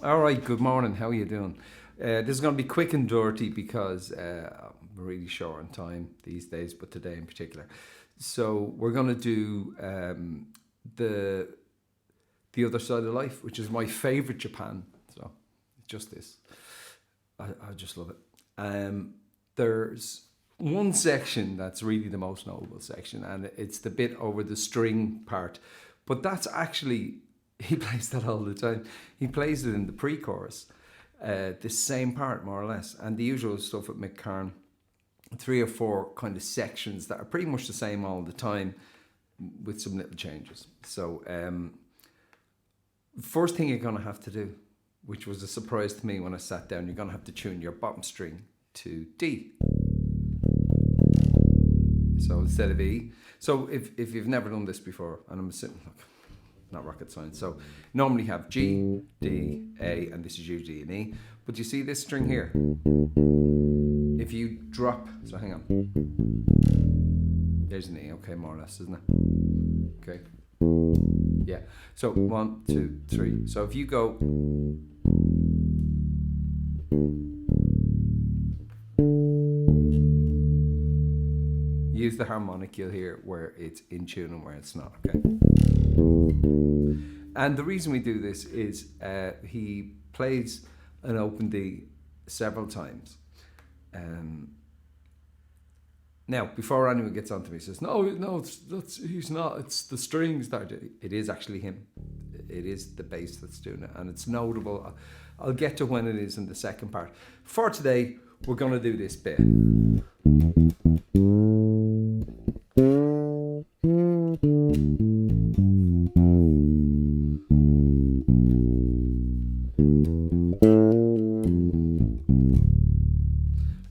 All right, good morning. How are you doing? This is going to be quick and dirty because I'm really short on time these days, but today in particular. So we're going to do the other side of life, which is my favorite Japan. So just this, I just love it. There's one section that's really the most notable section, and it's the bit over the string part. But that's actually he plays that all the time. He plays it in the pre-chorus, the same part more or less, and the usual stuff with Mick Karn. Three or four kind of sections that are pretty much the same all the time, with some little changes. So, first thing you're gonna have to do, which was a surprise to me when I sat down, you're gonna have to tune your bottom string to D. So instead of E. So if you've never done this before, and I'm sitting, look, not rocket science. So normally you have G, D, A, and this is usually an E. But you see this string here? If you drop, so hang on. There's an E, okay, more or less, isn't it? Okay. Yeah. So 1, 2, 3. So if you go, use the harmonic, you'll hear where it's in tune and where it's not, okay? And the reason we do this is he plays an open D several times. Now, before anyone gets onto me, says, no, he's not, it's the strings that do it. It is actually him. It is the bass that's doing it, and it's notable. I'll get to when it is in the second part. For today, we're going to do this bit.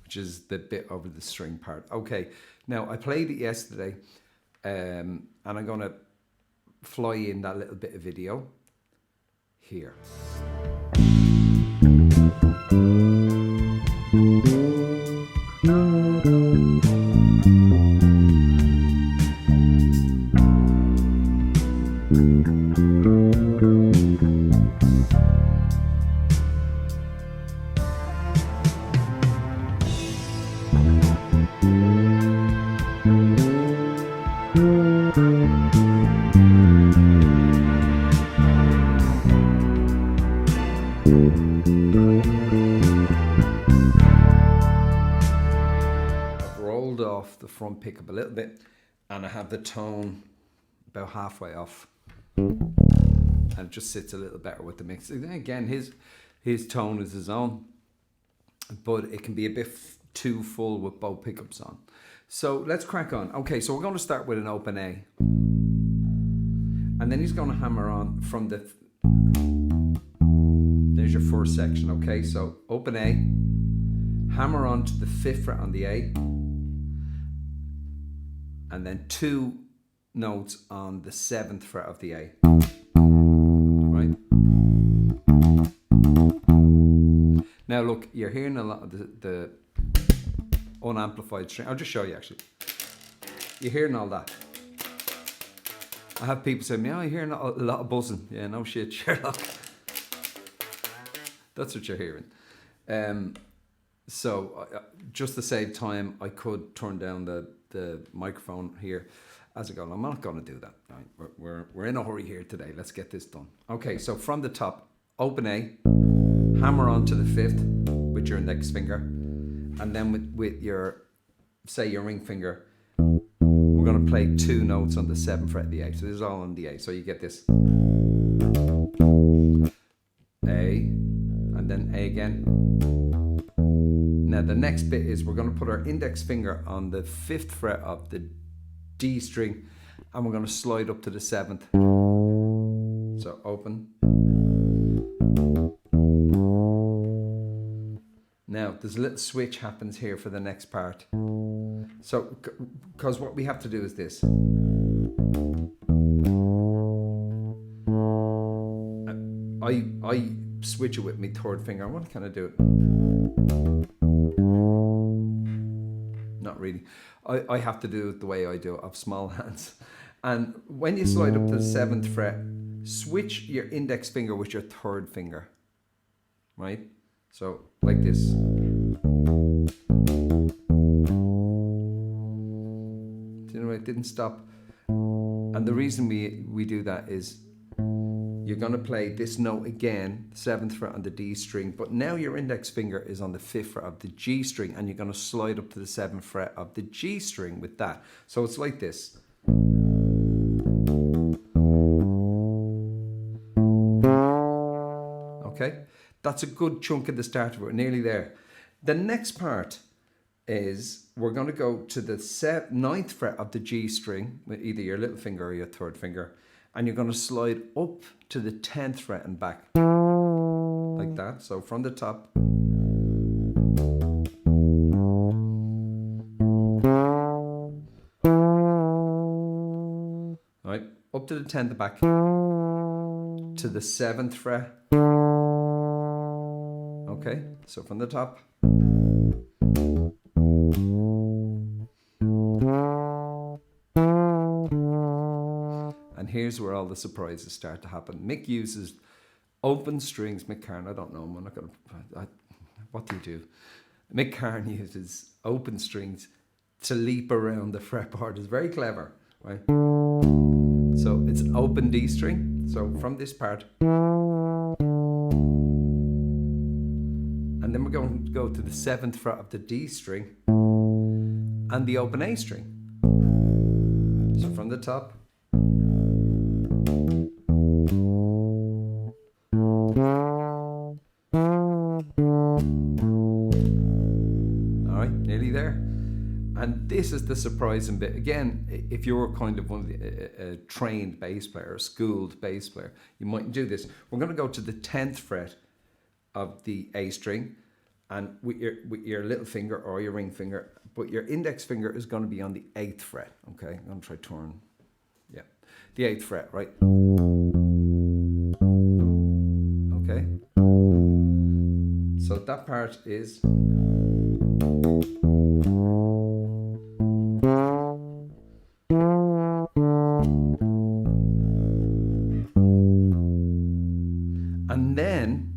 Which is the bit over the string part. Okay, now I played it yesterday, and I'm going to fly in that little bit of video here. Off the front pickup a little bit, and I have the tone about halfway off, and it just sits a little better with the mix. Again, his tone is his own, but it can be a bit too full with both pickups on. So let's crack on. Okay, so we're going to start with an open A, and then he's going to hammer on from the, there's your first section. Okay, so open A, hammer on to the 5th fret on the A, and then 2 notes on the 7th fret of the A. Right? Now look, you're hearing a lot of the unamplified string. I'll just show you actually. You're hearing all that. I have people say, yeah, you're hearing a lot of buzzing. Yeah, no shit, Sherlock. That's what you're hearing. So just to save time, I could turn down the microphone here as I go. I'm not going to do that. Right? We're in a hurry here today. Let's get this done. Okay, so from the top, open A, hammer on to the 5th with your index finger, and then with your, say, your ring finger, we're going to play 2 notes on the 7th fret of the A. So this is all on the A. So you get this A, and then A again. Now the next bit is we're going to put our index finger on the 5th fret of the D string, and we're going to slide up to the 7th. So open. Now there's a little switch happens here for the next part. So because what we have to do is this. I switch it with my 3rd finger. What can I do it? Not really. I have to do it the way I do it. I have small hands. And when you slide up to the 7th fret, switch your index finger with your 3rd finger. right? So like this. You know, it didn't stop. And the reason we do that is you're going to play this note again, 7th fret on the D string, but now your index finger is on the 5th fret of the G string, and you're going to slide up to the 7th fret of the G string with that. So it's like this. Okay, that's a good chunk at the start. We're nearly there. The next part is we're going to go to the 9th fret of the G string with either your little finger or your third finger, and you're going to slide up to the 10th fret and back like that. So from the top, right, up to the 10th and back to the 7th fret. Okay, so from the top. And here's where all the surprises start to happen. Mick uses open strings. Mick Karn, I don't know him. I'm not going to. What do you do? Mick Karn uses open strings to leap around the fretboard. It's very clever, right? So it's an open D string. So from this part, and then we're going to go to the 7th fret of the D string and the open A string. So from the top. Nearly there. And this is the surprising bit. Again, if you're kind of one of the trained bass player, a schooled bass player, you mightn't do this. We're going to go to the 10th fret of the A string, and with your little finger or your ring finger, but your index finger is going to be on the 8th fret. Okay, I'm going to try turn. Yeah, the 8th fret, right? Okay. So that part is. And then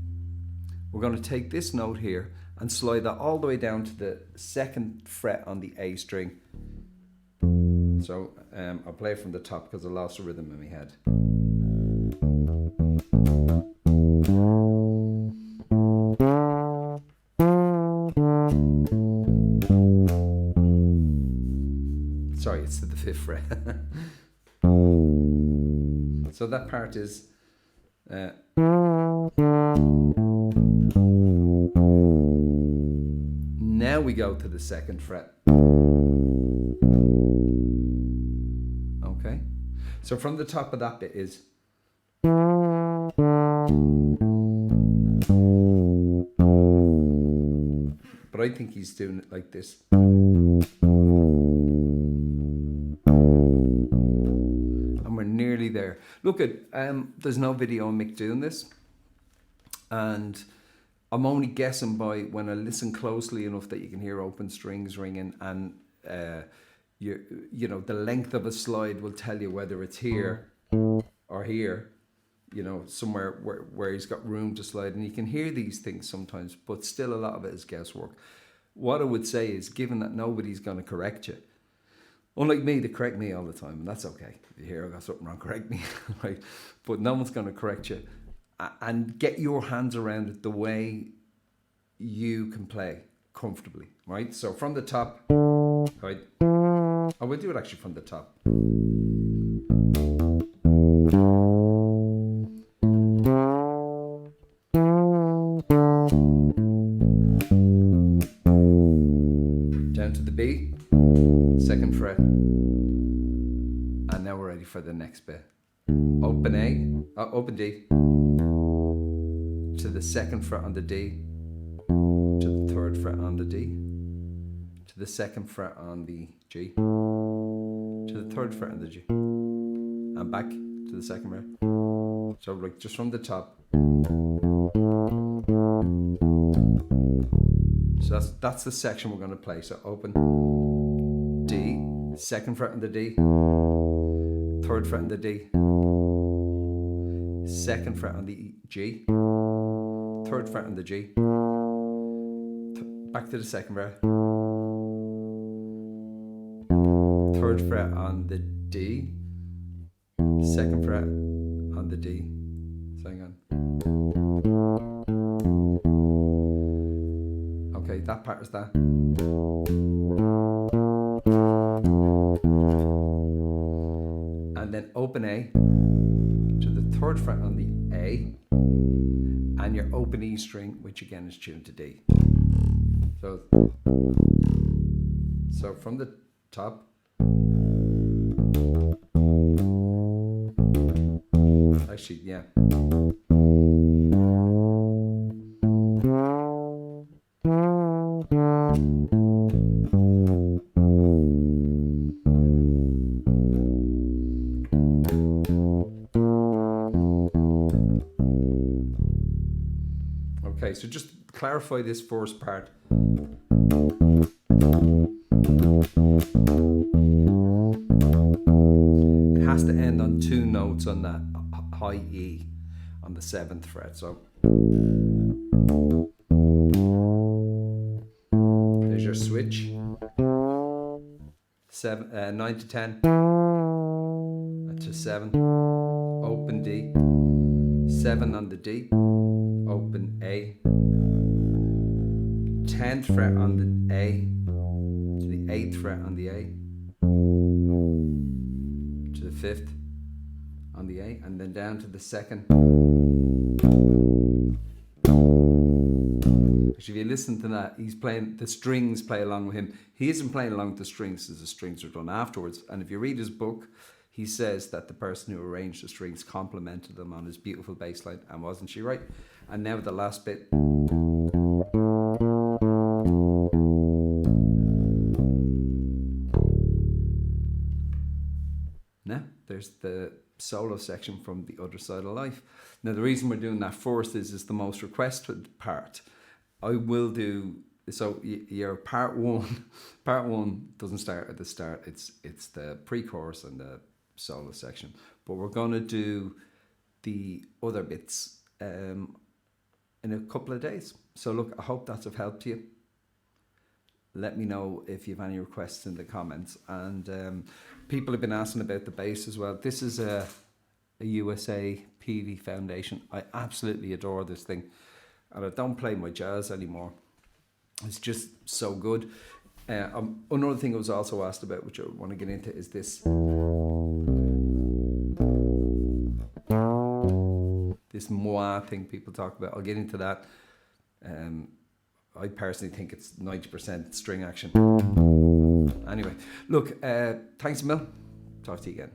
we're going to take this note here and slide that all the way down to the 2nd fret on the A string. So I'll play from the top because I lost the rhythm in my head. Sorry, it's to the 5th fret. So that part is. Now we go to the 2nd fret. Okay, so from the top of that bit is. But I think he's doing it like this. And we're nearly there. Look at, there's no video of Mick doing this. And I'm only guessing by when I listen closely enough that you can hear open strings ringing, and you know, the length of a slide will tell you whether it's here or here, you know, somewhere where he's got room to slide, and you can hear these things sometimes, but still a lot of it is guesswork. What I would say is, given that nobody's going to correct you, unlike me, they correct me all the time, and that's okay. If you hear I got something wrong, correct me, right? But no one's going to correct you. And get your hands around it the way you can play comfortably, right? So from the top, right? I will do it actually from the top. Down to the B, 2nd fret. And now we're ready for the next bit. Open A, open D, to the 2nd fret on the D, to the 3rd fret on the D, to the 2nd fret on the G, to the 3rd fret on the G, and back to the 2nd fret. So like just from the top. So that's the section we're going to play. So open D, 2nd fret on the D, 3rd fret on the D, 2nd fret on the G, 3rd fret on the G, back to the 2nd fret, 3rd fret on the D, 2nd fret on the D. So hang on. Okay, that part is that. And then open A to the 3rd fret on the A, and your open E string, which again is tuned to D. So from the top, actually, yeah. Okay, so just clarify this first part. It has to end on 2 notes on that high E on the 7th fret. So there's your switch. 9 to 10 to 7, open D, 7 on the D, open A, 10th fret on the A, to the 8th fret on the A, to the 5th on the A, and then down to the 2nd. Actually, if you listen to that, he's playing, the strings play along with him. He isn't playing along with the strings, as the strings are done afterwards. And if you read his book, he says that the person who arranged the strings complimented them on his beautiful bass line, and wasn't she right? And now the last bit. Now, there's the solo section from The Other Side of Life. Now, the reason we're doing that first is it's the most requested part. I will do, so your part one doesn't start at the start. It's the pre-chorus and the solo section. But we're going to do the other bits in a couple of days. So look, I hope that's of help to you. Let me know if you have any requests in the comments. And people have been asking about the bass as well. This is a USA PV Foundation. I absolutely adore this thing. And I don't play my jazz anymore. It's just so good. Another thing I was also asked about, which I want to get into, is this moi thing people talk about. I'll get into that. I personally think it's 90% string action. Anyway, look, thanks a mil. Talk to you again.